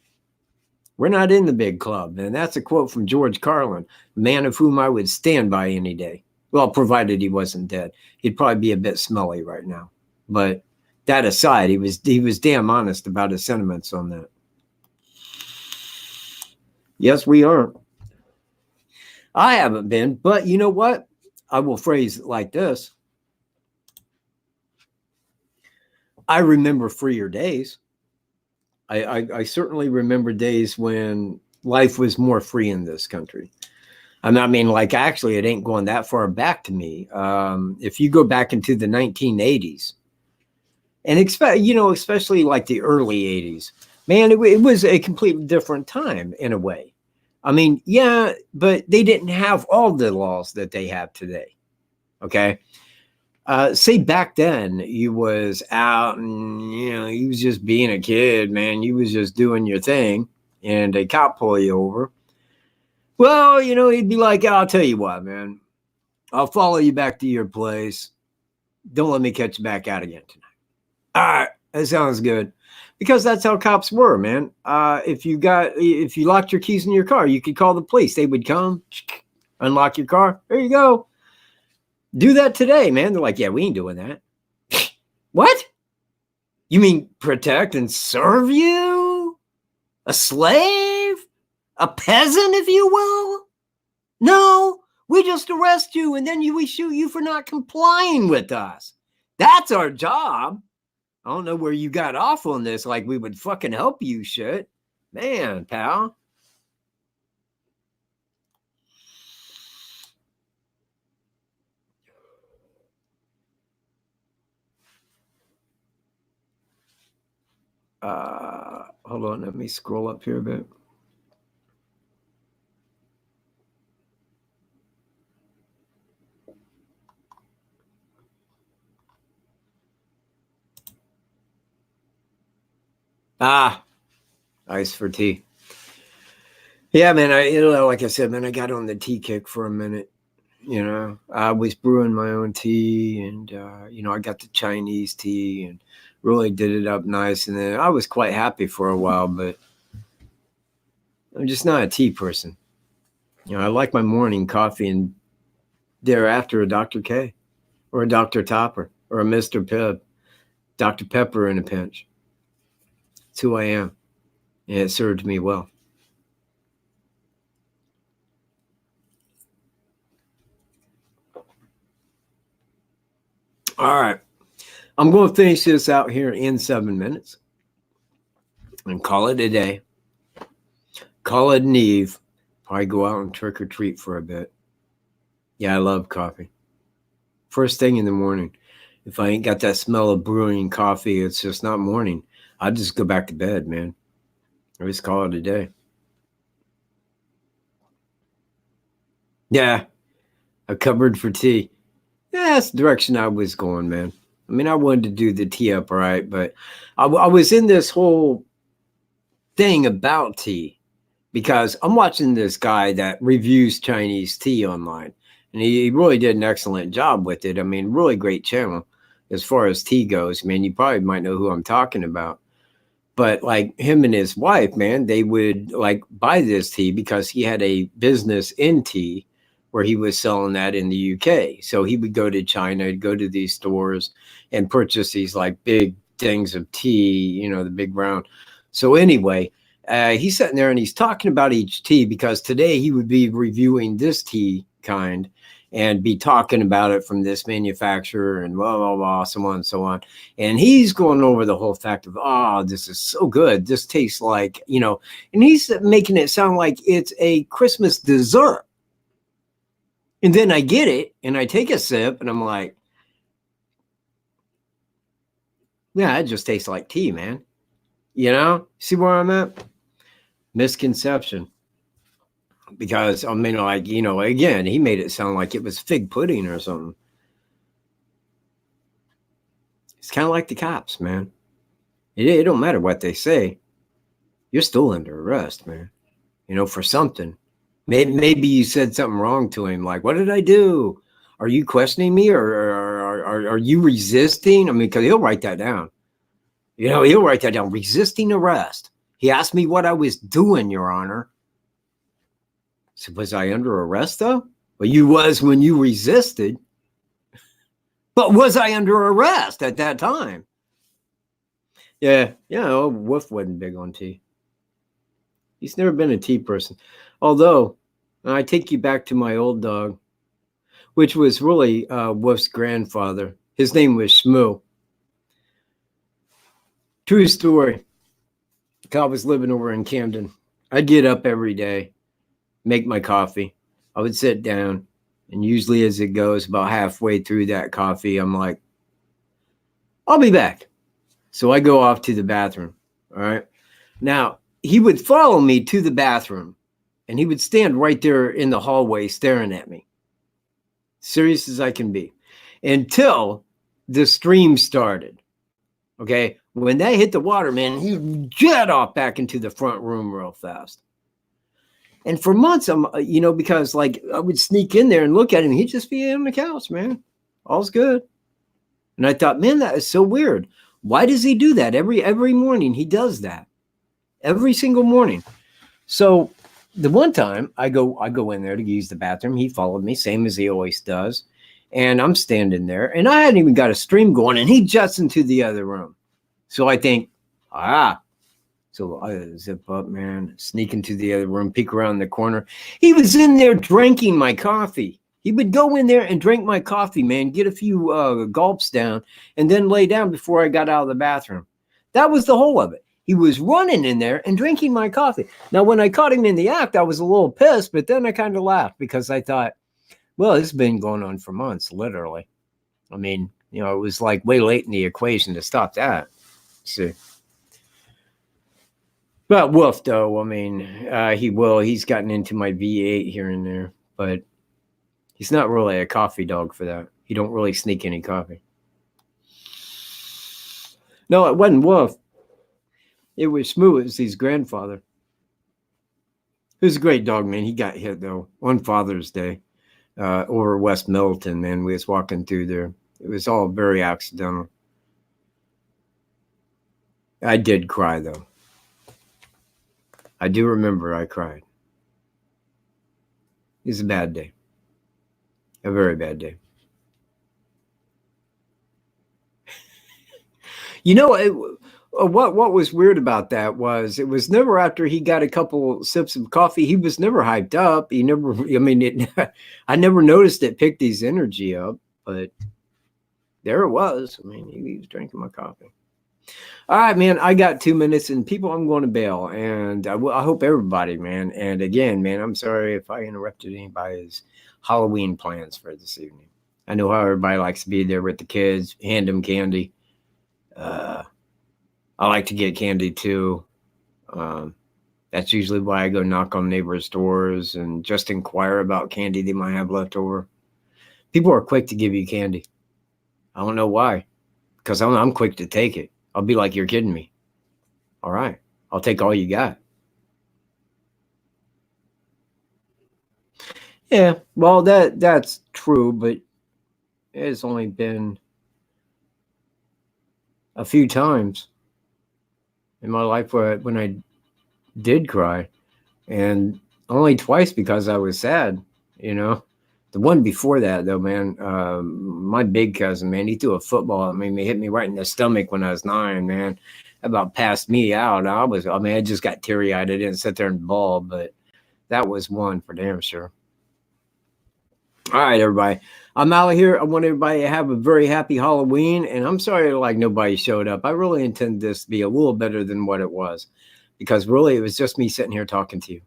We're not in the big club. And that's a quote from George Carlin, a man of whom I would stand by any day. Well, provided he wasn't dead. He'd probably be a bit smelly right now. But that aside, he was damn honest about his sentiments on that. Yes, we are. I haven't been, but you know what? I will phrase it like this. I remember freer days. I certainly remember days when life was more free in this country. I mean, like, actually, it ain't going that far back to me. If you go back into the 1980s, and especially like the early 80s, man, it was a completely different time in a way. I mean, yeah, but they didn't have all the laws that they have today. Okay. Say back then you was out and, you was just being a kid, man. You was just doing your thing and a cop pull you over. Well, he'd be like, I'll tell you what, man, I'll follow you back to your place. Don't let me catch you back out again tonight. All right. That sounds good. Because that's how cops were, man. If you locked your keys in your car, you could call the police. They would come, unlock your car. There you go. Do that today, man. They're like, yeah, we ain't doing that. What? You mean protect and serve you? A slave? A peasant, if you will? No, we just arrest you and then we shoot you for not complying with us. That's our job. I don't know where you got off on this, like we would fucking help you shit. Man, pal. Hold on, let me scroll up here a bit. Ice for tea. Yeah, man, like I said, man, I got on the tea kick for a minute. I was brewing my own tea, and I got the Chinese tea and really did it up nice. And then I was quite happy for a while, but I'm just not a tea person. I like my morning coffee and thereafter a Dr. K or a Dr. Topper or a Mr. Pibb, Dr. Pepper in a pinch. It's who I am, and it served me well. All right. I'm going to finish this out here in 7 minutes and call it a day. Call it an eve. Probably go out and trick or treat for a bit. Yeah, I love coffee. First thing in the morning. If I ain't got that smell of brewing coffee, it's just not morning. I'll just go back to bed, man. I just call it a day. Yeah, a cupboard for tea. Yeah, that's the direction I was going, man. I mean, I wanted to do the tea up right, but I was in this whole thing about tea because I'm watching this guy that reviews Chinese tea online, and he really did an excellent job with it. I mean, really great channel as far as tea goes. Man, you probably might know who I'm talking about. But like him and his wife, man, they would like buy this tea because he had a business in tea where he was selling that in the UK. So he would go to China, go to these stores and purchase these like big things of tea, the big round. So anyway, he's sitting there and he's talking about each tea because today he would be reviewing this tea kind. and be talking about it from this manufacturer and blah, blah, blah, so on and so on. And he's going over the whole fact of, oh, this is so good. This tastes like, and he's making it sound like it's a Christmas dessert. And then I get it and I take a sip and I'm like, yeah, it just tastes like tea, man. See where I'm at? Misconception. Because, again, he made it sound like it was fig pudding or something. It's kind of like the cops, man. It don't matter what they say. You're still under arrest, man. For something. Maybe you said something wrong to him. Like, what did I do? Are you questioning me or are you resisting? I mean, because he'll write that down. He'll write that down. Resisting arrest. He asked me what I was doing, Your Honor. So was I under arrest, though? Well, you was when you resisted. But was I under arrest at that time? Yeah, Wolf wasn't big on tea. He's never been a tea person. Although, I take you back to my old dog, which was really Wolf's grandfather. His name was Shmoo. True story. I was living over in Camden. I'd get up every day, make my coffee. I would sit down, and usually as it goes about halfway through that coffee, I'm like, I'll be back. So I go off to the bathroom. All right. Now, he would follow me to the bathroom, and he would stand right there in the hallway staring at me. Serious as I can be. Until the stream started. Okay. When that hit the water, man, he'd jet off back into the front room real fast. And for months, because like I would sneak in there and look at him, he'd just be on the couch, man. All's good. And I thought, man, that is so weird. Why does he do that? Every morning he does that. Every single morning. So the one time I go in there to use the bathroom, he followed me, same as he always does. And I'm standing there, and I hadn't even got a stream going, and he jets into the other room. So I think, So I zip up, man, sneak into the other room, peek around the corner. He was in there drinking my coffee. He would go in there and drink my coffee, man, get a few gulps down, and then lay down before I got out of the bathroom. That was the whole of it. He was running in there and drinking my coffee. Now, when I caught him in the act, I was a little pissed, but then I kind of laughed because I thought, well, this has been going on for months, literally. I mean, it was like way late in the equation to stop that. See. But Wolf, though, I mean, he's gotten into my V8 here and there, but he's not really a coffee dog for that. He don't really sneak any coffee. No, it wasn't Wolf. It was Shmoo. It was his grandfather. He was a great dog, man. He got hit, though, on Father's Day over West Milton, man. We was walking through there. It was all very accidental. I did cry, though. I do remember I cried. It was a bad day. A very bad day. What was weird about that was it was never after he got a couple sips of coffee. He was never hyped up. I never noticed it picked his energy up, but there it was. I mean, he was drinking my coffee. All right, man, I got 2 minutes, and people, I'm going to bail, and I hope everybody, man, and again, man, I'm sorry if I interrupted anybody's Halloween plans for this evening. I know how everybody likes to be there with the kids, hand them candy. I like to get candy, too. That's usually why I go knock on neighbors' doors and just inquire about candy they might have left over. People are quick to give you candy. I don't know why, because I'm quick to take it. I'll be like, you're kidding me. All right. I'll take all you got. Yeah, well, that's true, but it's only been a few times in my life when I did cry, and only twice because I was sad, The one before that, though, man, my big cousin, man, he threw a football at me. He hit me right in the stomach when I was 9, man. About passed me out. I just got teary-eyed. I didn't sit there and bawl, but that was one for damn sure. All right, everybody. I'm out of here. I want everybody to have a very happy Halloween. And I'm sorry like nobody showed up. I really intend this to be a little better than what it was. Because really it was just me sitting here talking to you.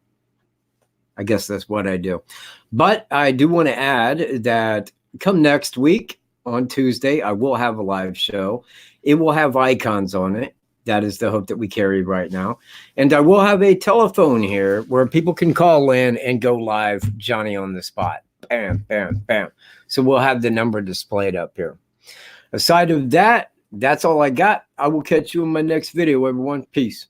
I guess that's what I do. But I do want to add that come next week on Tuesday, I will have a live show. It will have icons on it. That is the hope that we carry right now. And I will have a telephone here where people can call in and go live, Johnny on the spot. Bam, bam, bam. So we'll have the number displayed up here. Aside of that, that's all I got. I will catch you in my next video, everyone. Peace.